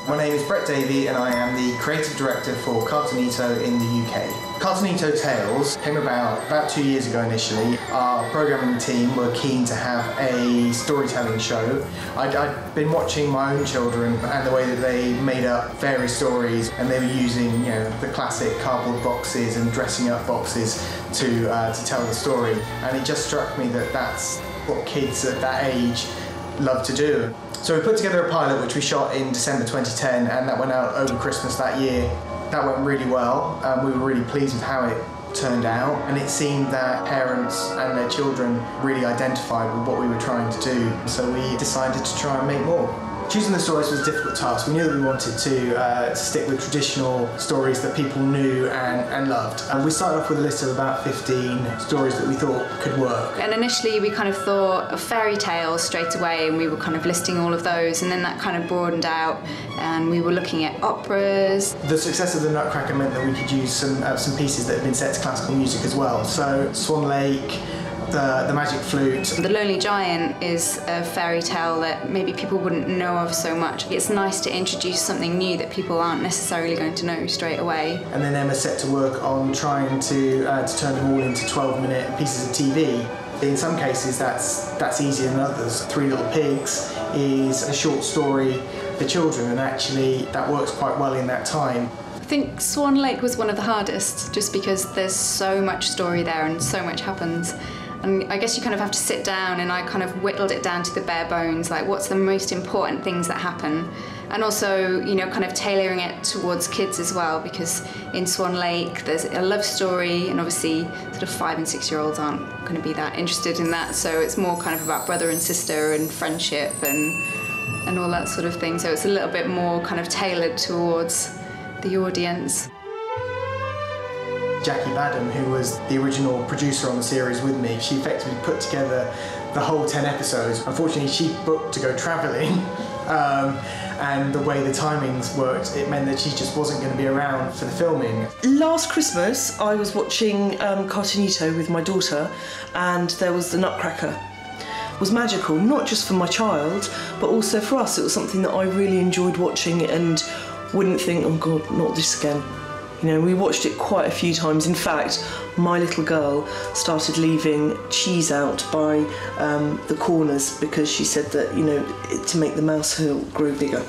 My name is Brett Davey and I am the creative director for Cartoonito in the UK. Cartoonito Tales came about 2 years ago initially. Our programming team were keen to have a storytelling show. I'd been watching my own children and the way that they made up various stories, and they were using the classic cardboard boxes and dressing up boxes to tell the story. And it just struck me that that's what kids at that age love to do. So we put together a pilot which we shot in December 2010, and that went out over Christmas that year. That went really well. We were really pleased with how it turned out, and it seemed that parents and their children really identified with what we were trying to do. So we decided to try and make more. Choosing the stories was a difficult task. We knew that we wanted to stick with traditional stories that people knew and loved. And we started off with a list of about 15 stories that we thought could work. And initially we kind of thought of fairy tales straight away, and we were kind of listing all of those, and then that kind of broadened out and we were looking at operas. The success of the Nutcracker meant that we could use some pieces that had been set to classical music as well. So Swan Lake, the Magic Flute. The Lonely Giant is a fairy tale that maybe people wouldn't know of so much. It's nice to introduce something new that people aren't necessarily going to know straight away. And then Emma set to work on trying to turn them all into 12-minute pieces of TV. In some cases that's easier than others. Three Little Pigs is a short story for children, and actually that works quite well in that time. I think Swan Lake was one of the hardest, just because there's so much story there and so much happens. And I guess you kind of have to sit down, and I kind of whittled it down to the bare bones, like what's the most important things that happen. And also, kind of tailoring it towards kids as well, because in Swan Lake there's a love story, and obviously sort of 5 and 6 year olds aren't going to be that interested in that, so it's more kind of about brother and sister and friendship and all that sort of thing. So it's a little bit more kind of tailored towards the audience. Jackie Badham, who was the original producer on the series with me, she effectively put together the whole 10 episodes. Unfortunately, she booked to go travelling, and the way the timings worked, it meant that she just wasn't going to be around for the filming. Last Christmas, I was watching Cartoonito with my daughter, and there was the Nutcracker. It was magical, not just for my child, but also for us. It was something that I really enjoyed watching and wouldn't think, oh God, not this again. We watched it quite a few times. In fact, my little girl started leaving cheese out by the corners because she said that, to make the mouse hill grow bigger.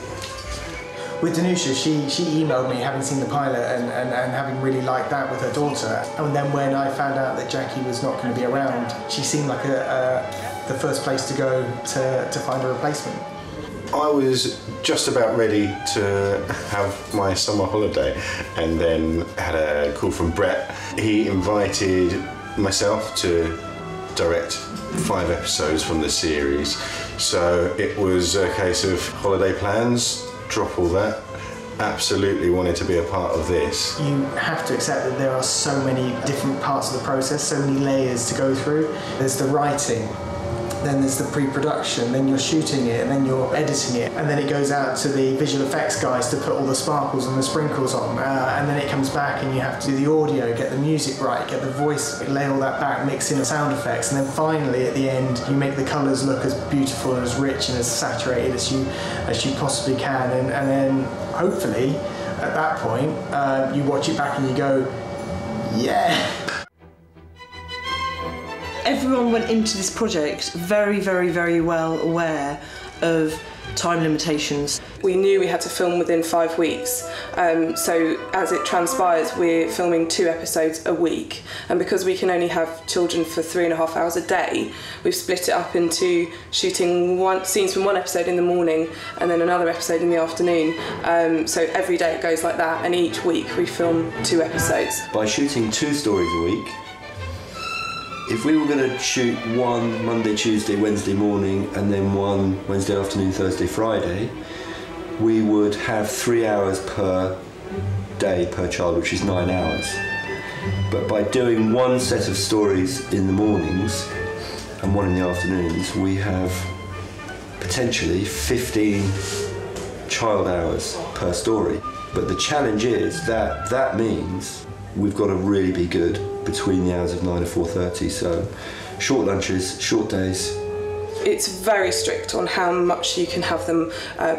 With Danusha, she emailed me having seen the pilot and having really liked that with her daughter. And then when I found out that Jackie was not going to be around, she seemed like the first place to go to find a replacement. I was just about ready to have my summer holiday, and then had a call from Brett. He invited myself to direct 5 episodes from the series. So it was a case of holiday plans, drop all that. Absolutely wanted to be a part of this. You have to accept that there are so many different parts of the process, so many layers to go through. There's the writing, then there's the pre-production, then you're shooting it, and then you're editing it, and then it goes out to the visual effects guys to put all the sparkles and the sprinkles on, and then it comes back and you have to do the audio, get the music right, get the voice, lay all that back, mix in the sound effects, and then finally at the end you make the colours look as beautiful and as rich and as saturated as you possibly can, and then hopefully at that point you watch it back and you go, yeah! Everyone went into this project very, very, very well aware of time limitations. We knew we had to film within 5 weeks, so as it transpires we're filming 2 episodes a week, and because we can only have children for 3.5 hours a day, we've split it up into shooting scenes from 1 episode in the morning and then another episode in the afternoon, so every day it goes like that, and each week we film 2 episodes. By shooting 2 stories a week, if we were going to shoot 1 Monday, Tuesday, Wednesday morning, and then 1 Wednesday afternoon, Thursday, Friday, we would have 3 hours per day per child, which is 9 hours. But by doing 1 set of stories in the mornings and 1 in the afternoons, we have potentially 15 child hours per story. But the challenge is that means we've got to really be good between the hours of 9 and 4:30, so short lunches, short days, It's very strict on how much you can have them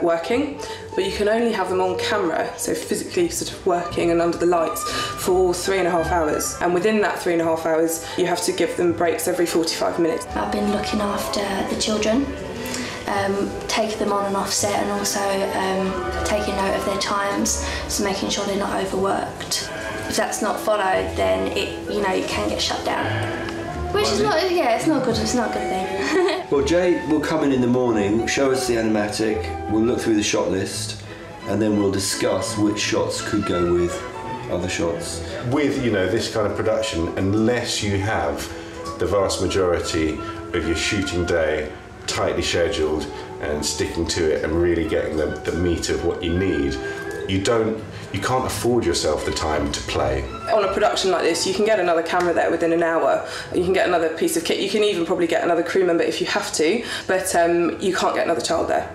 working, but you can only have them on camera, so physically sort of working and under the lights, for 3.5 hours. And within that 3.5 hours, you have to give them breaks every 45 minutes. I've been looking after the children, taking them on and off set, and also taking note of their times, so making sure they're not overworked. If that's not followed, then it can get shut down. Which is not, it's not good. It's not a good thing. Well, Jay will come in the morning, show us the animatic, we'll look through the shot list, and then we'll discuss which shots could go with other shots. With, this kind of production, unless you have the vast majority of your shooting day tightly scheduled and sticking to it and really getting the meat of what you need, you can't afford yourself the time to play. On a production like this, you can get another camera there within an hour, you can get another piece of kit, you can even probably get another crew member if you have to, but you can't get another child there.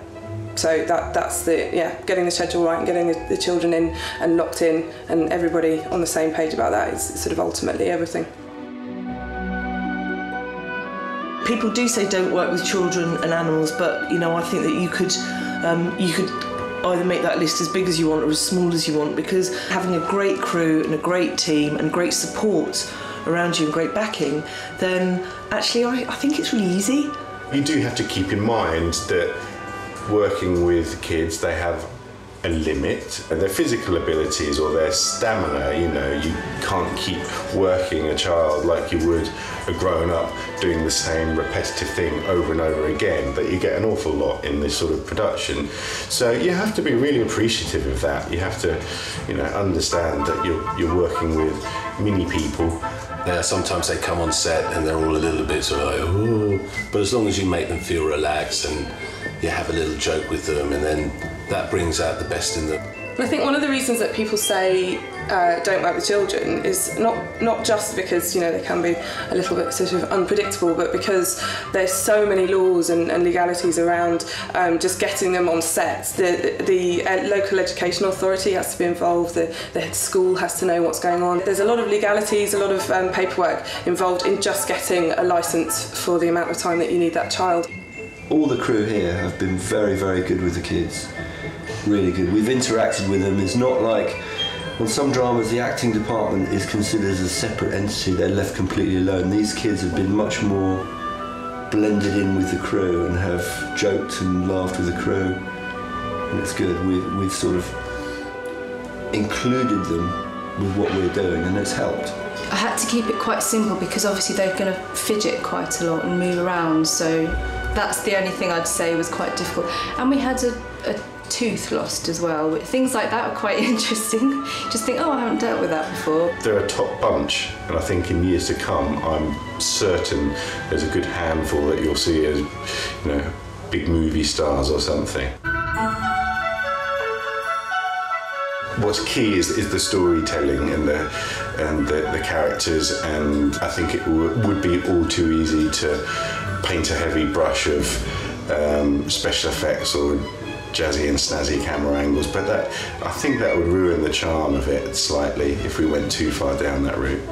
So that's getting the schedule right and getting the children in and locked in and everybody on the same page about that is sort of ultimately everything. People do say don't work with children and animals, but I think that you could either make that list as big as you want or as small as you want, because having a great crew and a great team and great support around you and great backing, then actually I think it's really easy. You do have to keep in mind that working with kids, they have a limit, and their physical abilities or their stamina, you can't keep working a child like you would a grown-up doing the same repetitive thing over and over again, that you get an awful lot in this sort of production. So you have to be really appreciative of that. You have to, understand that you're working with mini people. Sometimes they come on set and they're all a little bit sort of like, ooh, but as long as you make them feel relaxed and you have a little joke with them, and then that brings out the best in them. I think one of the reasons that people say don't work with children is not just because they can be a little bit sort of unpredictable, but because there's so many laws and legalities around just getting them on sets. The local education authority has to be involved, the school has to know what's going on. There's a lot of legalities, a lot of paperwork involved in just getting a licence for the amount of time that you need that child. All the crew here have been very, very good with the kids. Really good. We've interacted with them. It's not like on some dramas the acting department is considered as a separate entity. They're left completely alone. These kids have been much more blended in with the crew and have joked and laughed with the crew. And it's good. We've sort of included them with what we're doing, and it's helped. I had to keep it quite simple because obviously they're going to fidget quite a lot and move around, so that's the only thing I'd say was quite difficult. And we had a tooth lost as well. Things like that are quite interesting. Just think, I haven't dealt with that before. They're a top bunch, and I think in years to come, I'm certain there's a good handful that you'll see as, big movie stars or something. What's key is the storytelling and the characters, and I think it would be all too easy to paint a heavy brush of special effects or jazzy and snazzy camera angles, but I think that would ruin the charm of it slightly if we went too far down that route.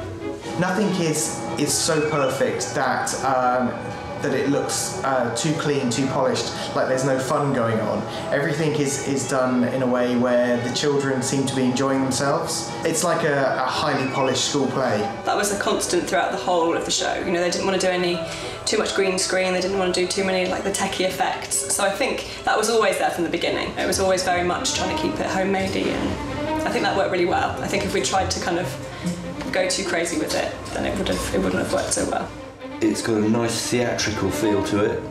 Nothing is so perfect that it looks too clean, too polished, like there's no fun going on. Everything is done in a way where the children seem to be enjoying themselves. It's like a highly polished school play. That was a constant throughout the whole of the show. They didn't want to do too much green screen, they didn't want to do too many the techie effects. So I think that was always there from the beginning. It was always very much trying to keep it homemadey, and I think that worked really well. I think if we tried to kind of go too crazy with it, then it wouldn't have worked so well. It's got a nice theatrical feel to it.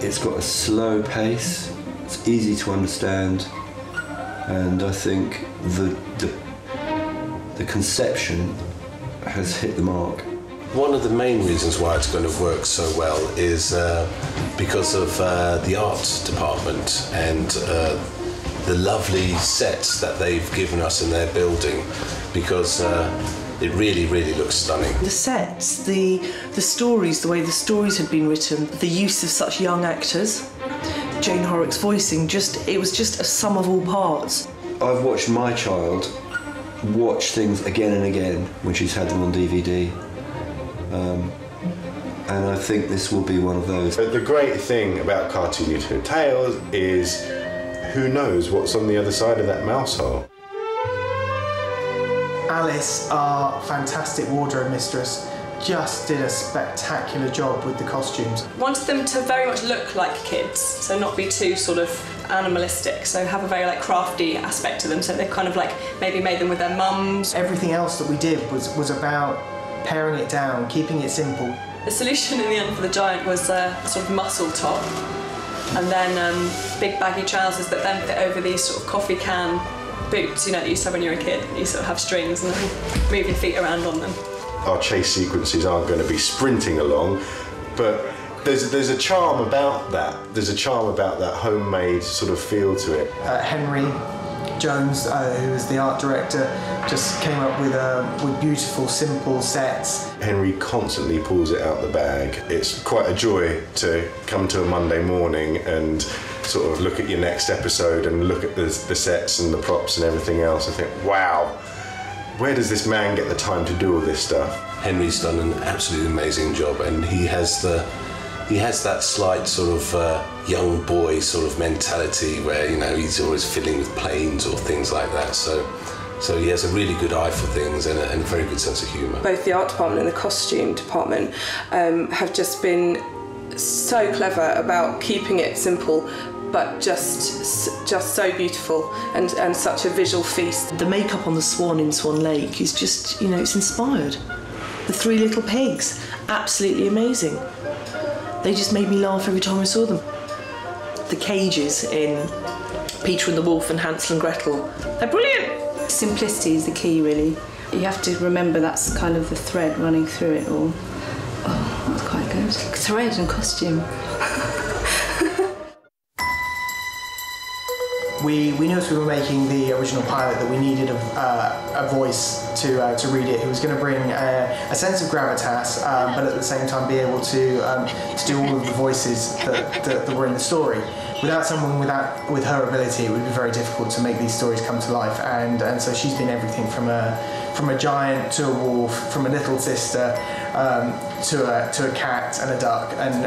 It's got a slow pace. It's easy to understand, and I think the conception has hit the mark. One of the main reasons why it's going to work so well is because of the art department and the lovely sets that they've given us in their building, because it really, really looks stunning. The sets, the stories, the way the stories had been written, the use of such young actors, Jane Horrocks voicing, it was just a sum of all parts. I've watched my child watch things again and again when she's had them on DVD. and I think this will be one of those. But the great thing about Cartoonito Tales is who knows what's on the other side of that mouse hole. Alice, our fantastic wardrobe mistress, just did a spectacular job with the costumes. Wanted them to very much look like kids, so not be too sort of animalistic, so have a very like crafty aspect to them, so they've kind of like maybe made them with their mums. Everything else that we did was about paring it down, keeping it simple. The solution in the end for the giant was a sort of muscle top, and then big baggy trousers that then fit over these sort of coffee can boots, you know, that you used to have when you were a kid. You sort of have strings and then move your feet around on them. Our chase sequences aren't going to be sprinting along, but there's a charm about that. There's a charm about that homemade sort of feel to it. Henry Jones, who was the art director, just came up with beautiful, simple sets. Henry constantly pulls it out the bag. It's quite a joy to come to a Monday morning and sort of look at your next episode and look at the sets and the props and everything else. I think, wow, where does this man get the time to do all this stuff? Henry's done an absolutely amazing job, and he has that slight sort of young boy sort of mentality where, you know, he's always fiddling with planes or things like that. So he has a really good eye for things and a very good sense of humour. Both the art department and the costume department have just been so clever about keeping it simple, but just so beautiful and such a visual feast. The makeup on the swan in Swan Lake is just, you know, it's inspired. The three little pigs, absolutely amazing. They just made me laugh every time I saw them. The cages in Peter and the Wolf and Hansel and Gretel, they're brilliant. Simplicity is the key, really. You have to remember that's kind of the thread running through it all. Oh, that's quite good. Thread and costume. We knew as we were making the original pilot that we needed a voice to read it who was going to bring a sense of gravitas, but at the same time be able to do all of the voices that were in the story. Without someone with her ability, it would be very difficult to make these stories come to life. And so she's been everything from a giant to a wolf, from a little sister to a cat and a duck, and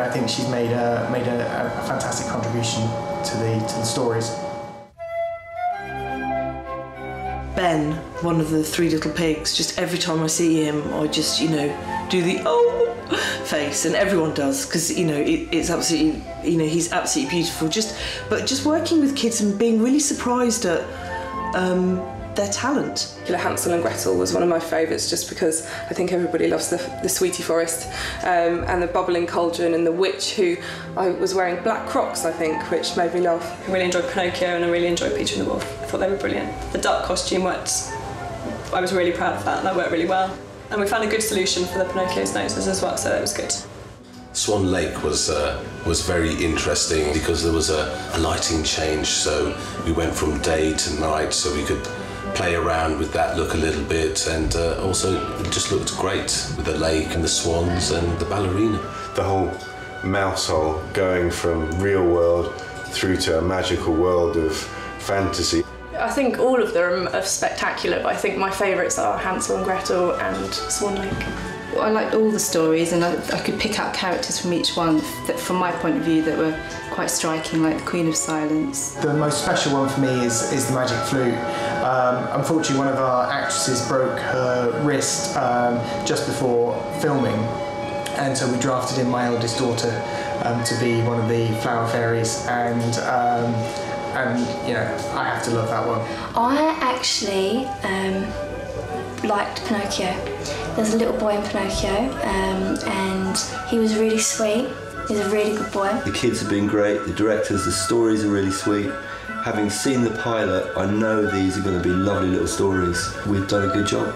I think she's made a fantastic contribution to the stories. Ben, one of the three little pigs, just every time I see him, I just, you know, do the oh face, and everyone does, because, you know, it's absolutely, you know, he's absolutely beautiful. But just working with kids and being really surprised at their talent. Hansel and Gretel was one of my favourites, just because I think everybody loves the Sweetie Forest, and the bubbling cauldron, and the witch who I was wearing black Crocs, I think, which made me laugh. I really enjoyed Pinocchio and I really enjoyed Peter and the Wolf. I thought they were brilliant. The duck costume worked, I was really proud of that, and that worked really well. And we found a good solution for the Pinocchio's noses as well, so that was good. Swan Lake was very interesting because there was a lighting change, so we went from day to night, so we could play around with that look a little bit, and also it just looked great with the lake and the swans and the ballerina. The whole mouse hole going from real world through to a magical world of fantasy. I think all of them are spectacular, but I think my favourites are Hansel and Gretel and Swan Lake. Well, I liked all the stories, and I could pick out characters from each one that, from my point of view, that were quite striking, like the Queen of Silence. The most special one for me is the magic flute. Unfortunately, one of our actresses broke her wrist just before filming, and so we drafted in my eldest daughter to be one of the flower fairies, and you know, I have to love that one. I actually liked Pinocchio. There's a little boy in Pinocchio, and he was really sweet. He's a really good boy. The kids have been great, the directors, the stories are really sweet. Having seen the pilot, I know these are going to be lovely little stories. We've done a good job.